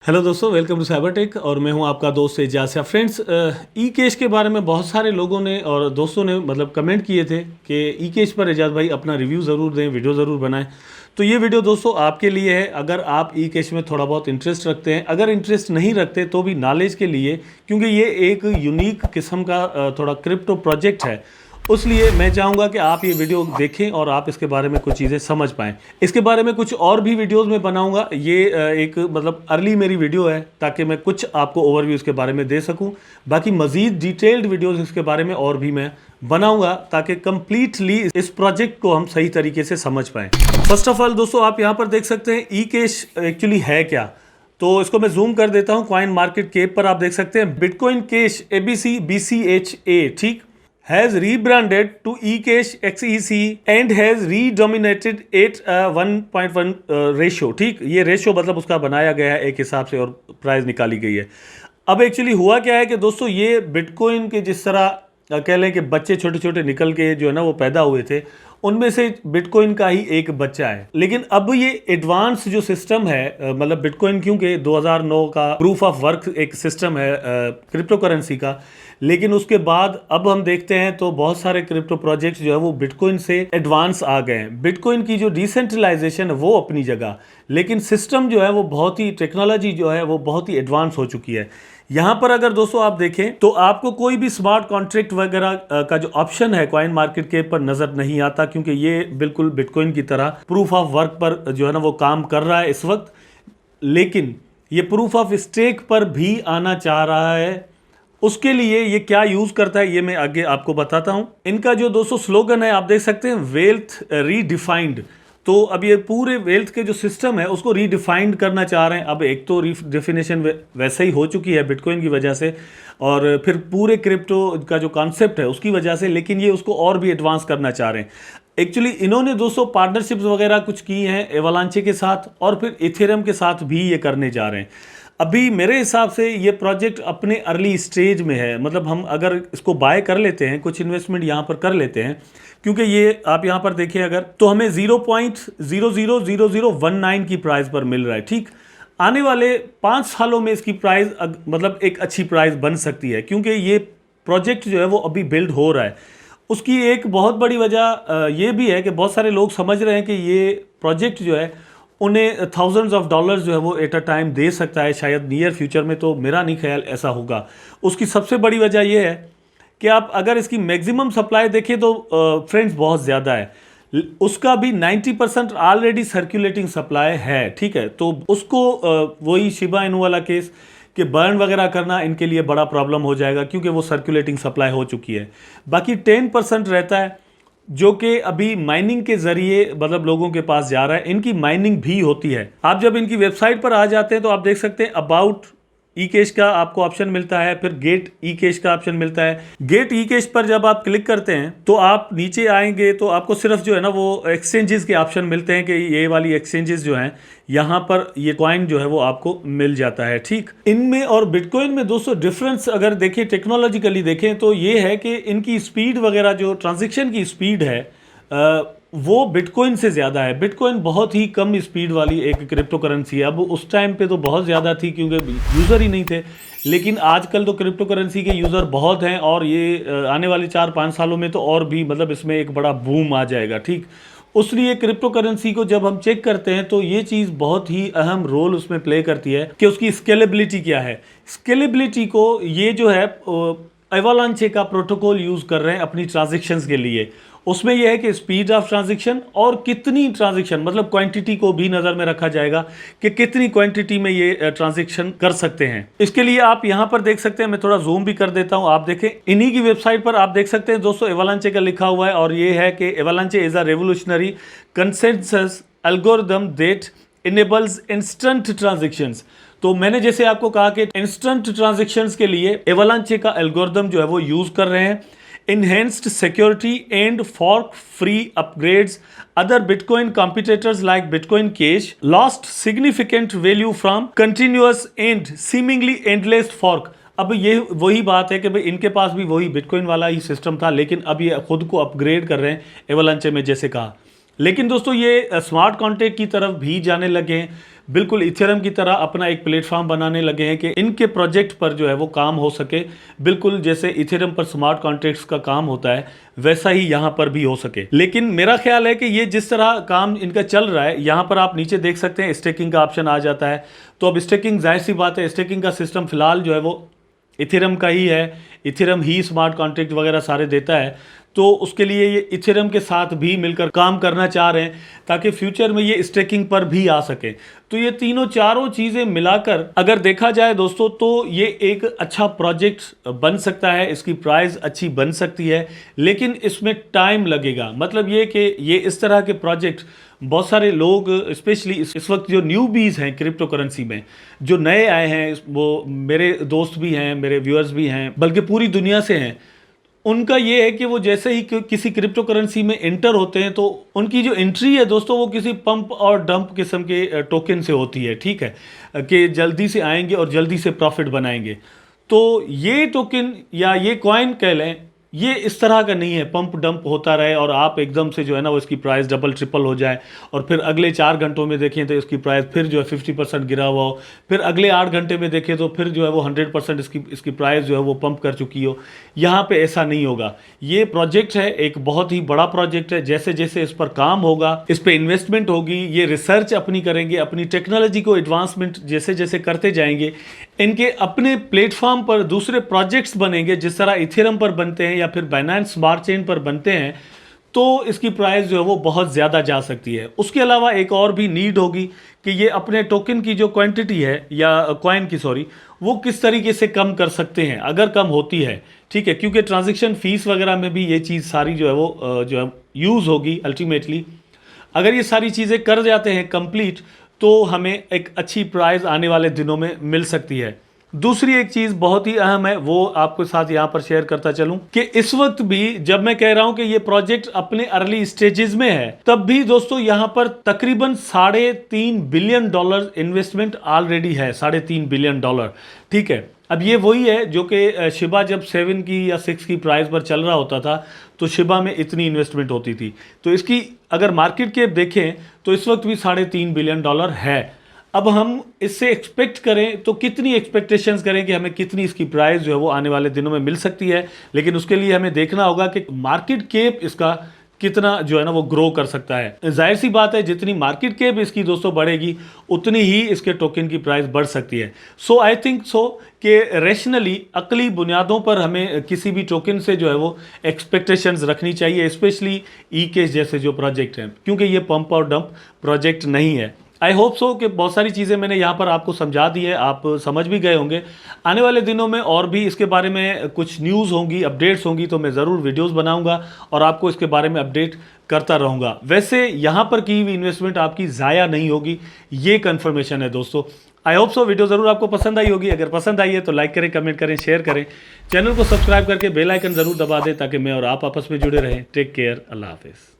Hello दोस्तों, welcome to cyber tech और मैं हूं आपका दोस्त एजाज। फ्रेंड्स, ई कैश के बारे में बहुत सारे लोगों ने और दोस्तों ने कमेंट किए थे कि ई कैश पर एजाज भाई अपना रिव्यू ज़रूर दें, वीडियो ज़रूर बनाएं। तो ये वीडियो दोस्तों आपके लिए है अगर आप ई कैश में थोड़ा बहुत इंटरेस्ट रखते हैं। अगर इंटरेस्ट नहीं रखते तो भी नॉलेज के लिए, क्योंकि ये एक यूनिक किस्म का थोड़ा क्रिप्टो प्रोजेक्ट है, उसलिए मैं चाहूँगा कि आप ये वीडियो देखें और आप इसके बारे में कुछ चीज़ें समझ पाएँ। इसके बारे में कुछ और भी वीडियोस में बनाऊँगा। ये एक अर्ली मेरी वीडियो है ताकि मैं कुछ आपको ओवरव्यू इसके बारे में दे सकूँ। बाकी मज़ीद डिटेल्ड वीडियोस इसके बारे में और भी मैं बनाऊँगा ताकि कम्प्लीटली इस प्रोजेक्ट को हम सही तरीके से समझ पाएँ। फर्स्ट ऑफ ऑल दोस्तों, आप यहाँ पर देख सकते हैं ई कैश एक्चुअली है क्या। तो इसको मैं जूम कर देता हूँ। कॉइन मार्केट कैप पर आप देख सकते हैं बिटकॉइन कैश ABC BCHA, ठीक, has rebranded to eCash XEC and has redominated at 1.1 ratio. ठीक, ये रेशो उसका बनाया गया है एक हिसाब से और प्राइस निकाली गई है। अब एक्चुअली हुआ क्या है कि दोस्तों, ये बिटकॉइन के जिस तरह कह लें कि बच्चे छोटे छोटे निकल के जो है ना वो पैदा हुए थे, उनमें से बिटकॉइन का ही एक बच्चा है। लेकिन अब ये एडवांस जो सिस्टम है, बिटकॉइन क्योंकि 2009 का प्रूफ ऑफ वर्क एक सिस्टम है क्रिप्टो करेंसी का, लेकिन उसके बाद अब हम देखते हैं तो बहुत सारे क्रिप्टो प्रोजेक्ट्स जो है वो बिटकॉइन से एडवांस आ गए हैं। बिटकॉइन की जो डिसेंट्रलाइजेशन है वो अपनी जगह, लेकिन सिस्टम जो है वो बहुत ही, टेक्नोलॉजी जो है वो बहुत ही एडवांस हो चुकी है। यहाँ पर अगर दोस्तों आप देखें तो आपको कोई भी स्मार्ट कॉन्ट्रैक्ट वगैरह का जो ऑप्शन है कॉइन मार्केट कैप पर नजर नहीं आता, क्योंकि ये बिल्कुल बिटकॉइन की तरह प्रूफ ऑफ वर्क पर जो है ना वो काम कर रहा है इस वक्त। लेकिन ये प्रूफ ऑफ स्टेक पर भी आना चाह रहा है। उसके लिए ये क्या यूज करता है ये मैं आगे आपको बताता हूं। इनका जो दोस्तों स्लोगन है आप देख सकते हैं, वेल्थ रीडिफाइंड। तो अब ये पूरे वेल्थ के जो सिस्टम है उसको रीडिफाइंड करना चाह रहे हैं। अब एक तो डेफिनेशन वैसे ही हो चुकी है बिटकॉइन की वजह से, और फिर पूरे क्रिप्टो का जो कॉन्सेप्ट है उसकी वजह से, लेकिन ये उसको और भी एडवांस करना चाह रहे हैं। एक्चुअली इन्होंने दोस्तों पार्टनरशिप्स वगैरह कुछ की हैं एवलांचे के साथ और फिर इथेरियम के साथ भी ये करने जा रहे हैं। अभी मेरे हिसाब से ये प्रोजेक्ट अपने अर्ली स्टेज में है। हम अगर इसको बाय कर लेते हैं, कुछ इन्वेस्टमेंट यहाँ पर कर लेते हैं, क्योंकि ये आप यहाँ पर देखें अगर, तो हमें 0.000019 की प्राइस पर मिल रहा है। ठीक, आने वाले 5 सालों में इसकी प्राइस एक अच्छी प्राइस बन सकती है, क्योंकि ये प्रोजेक्ट जो है वो अभी बिल्ड हो रहा है। उसकी एक बहुत बड़ी वजह ये भी है कि बहुत सारे लोग समझ रहे हैं कि ये प्रोजेक्ट जो है उन्हें थाउजेंड्स ऑफ डॉलर्स जो है वो एट अ टाइम दे सकता है, शायद नियर फ्यूचर में, तो मेरा नहीं ख्याल ऐसा होगा। उसकी सबसे बड़ी वजह यह है कि आप अगर इसकी मैक्सिमम सप्लाई देखें तो फ्रेंड्स बहुत ज़्यादा है। उसका भी 90% ऑलरेडी सर्कुलेटिंग सप्लाई है। ठीक है, तो उसको वही शिबा इनू वाला केस कि बर्न वगैरह करना इनके लिए बड़ा प्रॉब्लम हो जाएगा, क्योंकि वो सर्कुलेटिंग सप्लाई हो चुकी है। बाकी 10% रहता है जो कि अभी माइनिंग के जरिए लोगों के पास जा रहा है। इनकी माइनिंग भी होती है। आप जब इनकी वेबसाइट पर आ जाते हैं तो आप देख सकते हैं अबाउट ई कैश का आपको ऑप्शन मिलता है, फिर गेट ई कैश का ऑप्शन मिलता है। गेट ई कैश पर जब आप क्लिक करते हैं तो आप नीचे आएंगे तो आपको सिर्फ जो है ना वो एक्सचेंजेस के ऑप्शन मिलते हैं कि ये वाली एक्सचेंजेस जो हैं यहाँ पर ये कॉइन जो है वो आपको मिल जाता है। ठीक, इनमें और बिटकॉइन में दोस्तों डिफरेंस अगर देखें, टेक्नोलॉजिकली देखें, तो ये है कि इनकी स्पीड वगैरह, जो ट्रांजेक्शन की स्पीड है वो बिटकॉइन से ज़्यादा है। बिटकॉइन बहुत ही कम स्पीड वाली एक क्रिप्टो करेंसी है। अब उस टाइम पे तो बहुत ज़्यादा थी क्योंकि यूज़र ही नहीं थे, लेकिन आजकल तो क्रिप्टो करेंसी के यूज़र बहुत हैं और ये आने वाले 4-5 सालों में तो और भी इसमें एक बड़ा बूम आ जाएगा। ठीक, उसलिए क्रिप्टो करेंसी को जब हम चेक करते हैं तो ये चीज़ बहुत ही अहम रोल उसमें प्ले करती है कि उसकी स्केलेबिलिटी क्या है। स्केलेबिलिटी को ये जो है एवलांचे का प्रोटोकॉल यूज़ कर रहे हैं अपनी ट्रांजेक्शन्स के लिए। उसमें यह है कि स्पीड ऑफ ट्रांजैक्शन और कितनी ट्रांजैक्शन, क्वांटिटी को भी नज़र में रखा जाएगा कि कितनी क्वांटिटी में ये ट्रांजैक्शन कर सकते हैं। इसके लिए आप यहां पर देख सकते हैं, मैं थोड़ा जूम भी कर देता हूं, आप देखें इन्हीं की वेबसाइट पर आप देख सकते हैं दोस्तों एवलांचे का लिखा हुआ है, और ये है कि एवलांचे is a revolutionary consensus algorithm that enables instant transactions. तो मैंने जैसे आपको कहा कि इंस्टेंट ट्रांजैक्शंस के लिए एवलांचे का एल्गोरिथम जो है वो यूज कर रहे हैं। Enhanced security and fork-free upgrades. Other Bitcoin competitors like Bitcoin Cash lost significant value from continuous and seemingly endless fork. अब ये वही बात है कि भाई इनके पास भी वही बिटकॉइन वाला ही सिस्टम था, लेकिन अब ये खुद को अपग्रेड कर रहे हैं एवलांचे में, जैसे कहा। लेकिन दोस्तों ये स्मार्ट कॉन्ट्रैक्ट की तरफ भी जाने लगे हैं। बिल्कुल इथेरियम की तरह अपना एक प्लेटफॉर्म बनाने लगे हैं कि इनके प्रोजेक्ट पर जो है वो काम हो सके, बिल्कुल जैसे इथेरियम पर स्मार्ट कॉन्ट्रैक्ट्स का काम होता है वैसा ही यहाँ पर भी हो सके। लेकिन मेरा ख्याल है कि ये जिस तरह काम इनका चल रहा है, यहाँ पर आप नीचे देख सकते हैं स्टेकिंग का ऑप्शन आ जाता है। तो अब स्टेकिंग, जाहिर सी बात है, स्टेकिंग का सिस्टम फिलहाल जो है वो इथेरियम का ही है, इथेरियम ही स्मार्ट कॉन्ट्रैक्ट वगैरह सारे देता है। तो उसके लिए ये इथेरियम के साथ भी मिलकर काम करना चाह रहे हैं ताकि फ्यूचर में ये स्टेकिंग पर भी आ सके। तो ये तीनों चारों चीज़ें मिलाकर अगर देखा जाए दोस्तों तो ये एक अच्छा प्रोजेक्ट बन सकता है, इसकी प्राइस अच्छी बन सकती है, लेकिन इसमें टाइम लगेगा। मतलब ये कि ये इस तरह के प्रोजेक्ट बहुत सारे लोग, स्पेशली इस वक्त जो न्यूबीज हैं क्रिप्टो करेंसी में, जो नए आए हैं, वो मेरे दोस्त भी हैं, मेरे व्यूअर्स भी हैं, बल्कि पूरी दुनिया से हैं, उनका ये है कि वो जैसे ही किसी क्रिप्टो करेंसी में एंटर होते हैं तो उनकी जो एंट्री है दोस्तों वो किसी पंप और डंप किस्म के टोकन से होती है, ठीक है, कि जल्दी से आएंगे और जल्दी से प्रॉफिट बनाएंगे। तो ये टोकन या ये कॉइन कह लें, ये इस तरह का नहीं है पंप डंप होता रहे और आप एकदम से जो है ना वो इसकी प्राइस डबल ट्रिपल हो जाए और फिर अगले 4 घंटों में देखें तो इसकी प्राइस फिर जो है 50% गिरा हुआ हो, फिर अगले 8 घंटे में देखें तो फिर जो है वो 100% इसकी प्राइस जो है वो पंप कर चुकी हो। यहाँ पे ऐसा नहीं होगा। ये प्रोजेक्ट है, एक बहुत ही बड़ा प्रोजेक्ट है। जैसे जैसे इस पर काम होगा, इस पर इन्वेस्टमेंट होगी, ये रिसर्च अपनी करेंगे, अपनी टेक्नोलॉजी को एडवांसमेंट जैसे जैसे करते जाएंगे, इनके अपने प्लेटफॉर्म पर दूसरे प्रोजेक्ट्स बनेंगे जिस तरह इथेरियम पर बनते हैं या फिर बाइनेंस स्मार्ट चेन पर बनते हैं, तो इसकी प्राइस जो है वो बहुत ज़्यादा जा सकती है। उसके अलावा एक और भी नीड होगी कि ये अपने टोकन की जो क्वांटिटी है या कॉइन की सॉरी, वो किस तरीके से कम कर सकते हैं, अगर कम होती है, ठीक है, क्योंकि ट्रांजैक्शन फीस वगैरह में भी ये चीज़ सारी जो है वो जो है यूज़ होगी अल्टीमेटली। अगर ये सारी चीज़ें कर जाते हैं कंप्लीट तो हमें एक अच्छी प्राइस आने वाले दिनों में मिल सकती है। दूसरी एक चीज़ बहुत ही अहम है, वो आपके साथ यहाँ पर शेयर करता चलूँ कि इस वक्त भी जब मैं कह रहा हूँ कि ये प्रोजेक्ट अपने अर्ली स्टेजेस में है, तब भी दोस्तों यहाँ पर तकरीबन $3.5 बिलियन इन्वेस्टमेंट ऑलरेडी है, $3.5 बिलियन, ठीक है। अब ये वही है जो कि शिबा जब 7 की या 6 की प्राइस पर चल रहा होता था तो शिबा में इतनी इन्वेस्टमेंट होती थी। तो इसकी अगर मार्केट कैप देखें तो इस वक्त भी $3.5 बिलियन है। अब हम इससे एक्सपेक्ट करें तो कितनी एक्सपेक्टेशंस करें कि हमें कितनी इसकी प्राइस जो है वो आने वाले दिनों में मिल सकती है, लेकिन उसके लिए हमें देखना होगा कि मार्केट कैप इसका कितना जो है ना वो ग्रो कर सकता है। जाहिर सी बात है जितनी मार्केट कैप इसकी दोस्तों बढ़ेगी उतनी ही इसके टोकन की प्राइस बढ़ सकती है। सो आई थिंक सो कि रैशनली, अकली बुनियादों पर हमें किसी भी टोकन से जो है वो एक्सपेक्टेशंस रखनी चाहिए, स्पेशली ई-कैश जैसे जो प्रोजेक्ट हैं, क्योंकि ये पंप और डंप प्रोजेक्ट नहीं है। आई होप सो कि बहुत सारी चीज़ें मैंने यहाँ पर आपको समझा दी है, आप समझ भी गए होंगे। आने वाले दिनों में और भी इसके बारे में कुछ न्यूज़ होंगी, अपडेट्स होंगी, तो मैं ज़रूर वीडियोस बनाऊंगा और आपको इसके बारे में अपडेट करता रहूँगा। वैसे यहाँ पर की हुई इन्वेस्टमेंट आपकी ज़ाया नहीं होगी, ये कन्फर्मेशन है दोस्तों। आई होप सो वीडियो ज़रूर आपको पसंद आई होगी। अगर पसंद आई है तो लाइक करें, कमेंट करें, शेयर करें, चैनल को सब्सक्राइब करके बेल आइकन ज़रूर दबा दें ताकि मैं और आप आपस में जुड़े रहें। टेक केयर, अल्लाह हाफिज़।